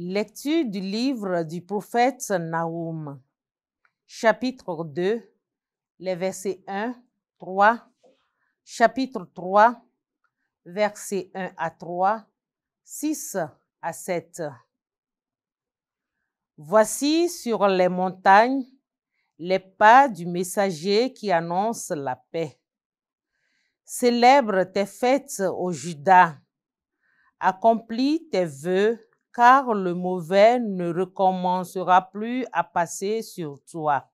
Lecture du livre du prophète Nahum, chapitre 2, les versets 1, 3, chapitre 3, versets 1 à 3, 6 à 7. Voici sur les montagnes les pas du messager qui annonce la paix. Célèbre tes fêtes au Juda, accomplis tes vœux, car le mauvais ne recommencera plus à passer sur toi.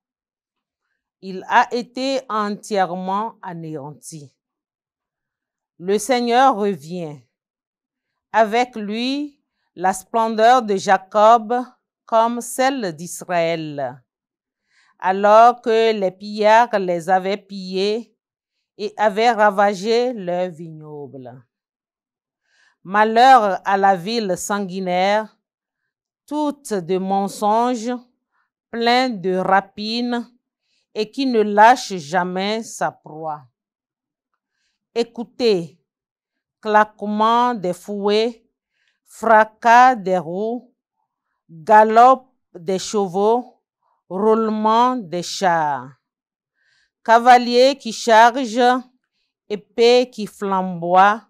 Il a été entièrement anéanti. Le Seigneur revient. Avec lui, la splendeur de Jacob comme celle d'Israël. Alors que les pillards les avaient pillés et avaient ravagé leurs vignobles. Malheur à la ville sanguinaire, toute de mensonges, pleine de rapines, et qui ne lâche jamais sa proie. Écoutez, claquement des fouets, fracas des roues, galop des chevaux, roulement des chars. Cavalier qui charge, épée qui flamboie,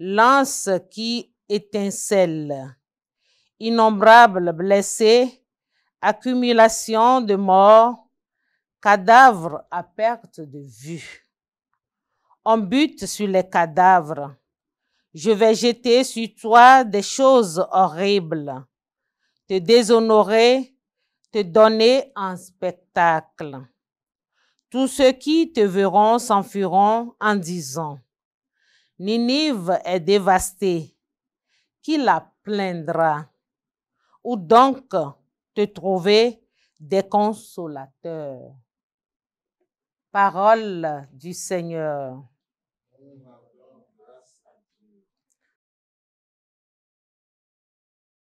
lance qui étincelle. Innombrables blessés, accumulation de morts, cadavres à perte de vue. On bute sur les cadavres. Je vais jeter sur toi des choses horribles, te déshonorer, te donner en spectacle. Tous ceux qui te verront s'enfuiront en disant, Ninive est dévastée, qui la plaindra? Où donc te trouver des consolateurs? Parole du Seigneur.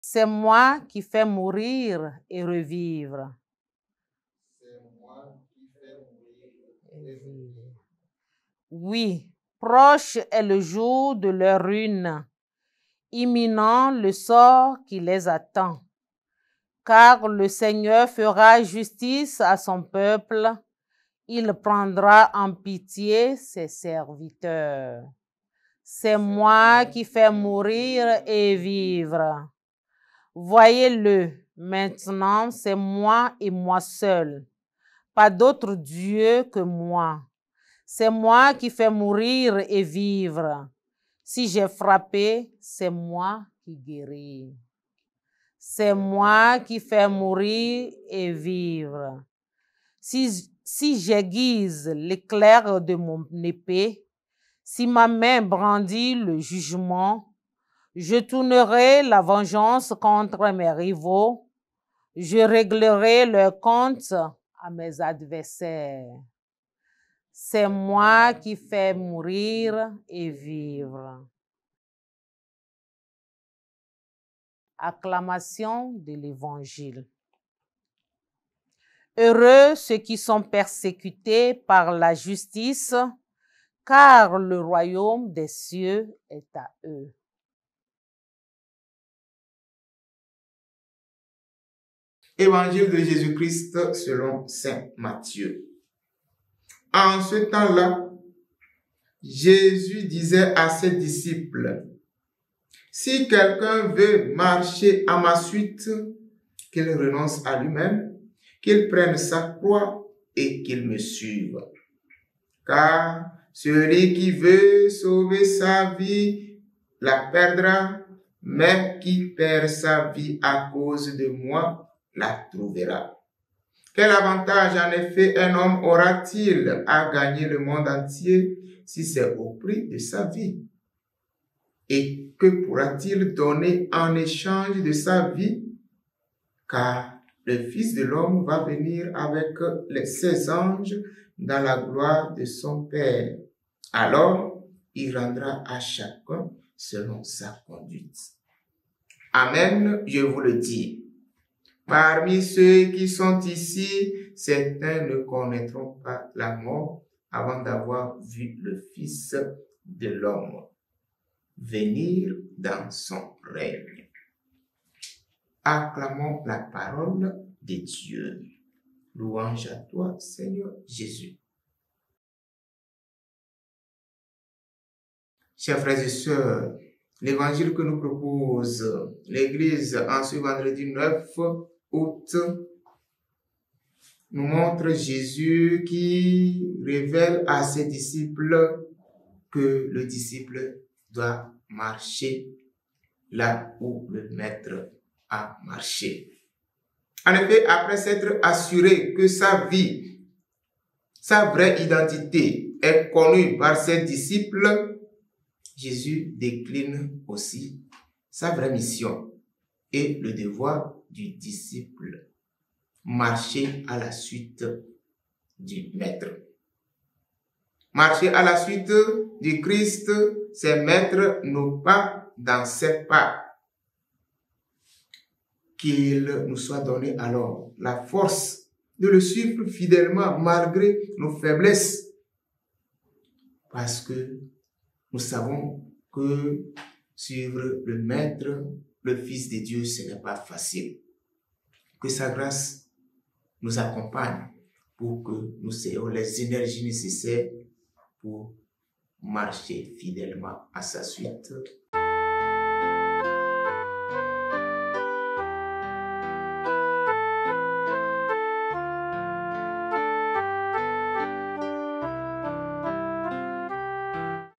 C'est moi qui fais mourir et revivre. C'est moi qui fais mourir et revivre. Oui, proche est le jour de leur ruine, imminent le sort qui les attend. Car le Seigneur fera justice à son peuple, il prendra en pitié ses serviteurs. C'est moi qui fais mourir et vivre. Voyez-le, maintenant c'est moi et moi seul. Pas d'autre Dieu que moi. C'est moi qui fais mourir et vivre. Si j'ai frappé, c'est moi qui guéris. C'est moi qui fais mourir et vivre. Si j'aiguise l'éclair de mon épée, si ma main brandit le jugement, je tournerai la vengeance contre mes rivaux, je réglerai leurs comptes à mes adversaires. C'est moi qui fais mourir et vivre. Acclamation de l'Évangile. Heureux ceux qui sont persécutés par la justice, car le royaume des cieux est à eux. Évangile de Jésus-Christ selon saint Matthieu. En ce temps-là, Jésus disait à ses disciples, « Si quelqu'un veut marcher à ma suite, qu'il renonce à lui-même, qu'il prenne sa croix et qu'il me suive. Car celui qui veut sauver sa vie la perdra, mais qui perd sa vie à cause de moi la trouvera. Quel avantage en effet un homme aura-t-il à gagner le monde entier si c'est au prix de sa vie? Et que pourra-t-il donner en échange de sa vie? Car le Fils de l'homme va venir avec ses anges dans la gloire de son Père. Alors, il rendra à chacun selon sa conduite. Amen, je vous le dis. Parmi ceux qui sont ici, certains ne connaîtront pas la mort avant d'avoir vu le Fils de l'homme venir dans son règne. acclamons la parole de Dieu. Louange à toi, Seigneur Jésus. Chers frères et sœurs, l'évangile que nous propose l'Église en ce vendredi 9 août nous montre Jésus qui révèle à ses disciples que le disciple doit marcher là où le maître a marché. En effet, après s'être assuré que sa vie, sa vraie identité est connue par ses disciples, Jésus décline aussi sa vraie mission et le devoir du disciple. Marcher à la suite du Maître. Marcher à la suite du Christ, c'est mettre nos pas dans ses pas. Qu'il nous soit donné alors la force de le suivre fidèlement malgré nos faiblesses. Parce que nous savons que suivre le Maître, le Fils de Dieu, ce n'est pas facile. Que sa grâce nous accompagne pour que nous ayons les énergies nécessaires pour marcher fidèlement à sa suite.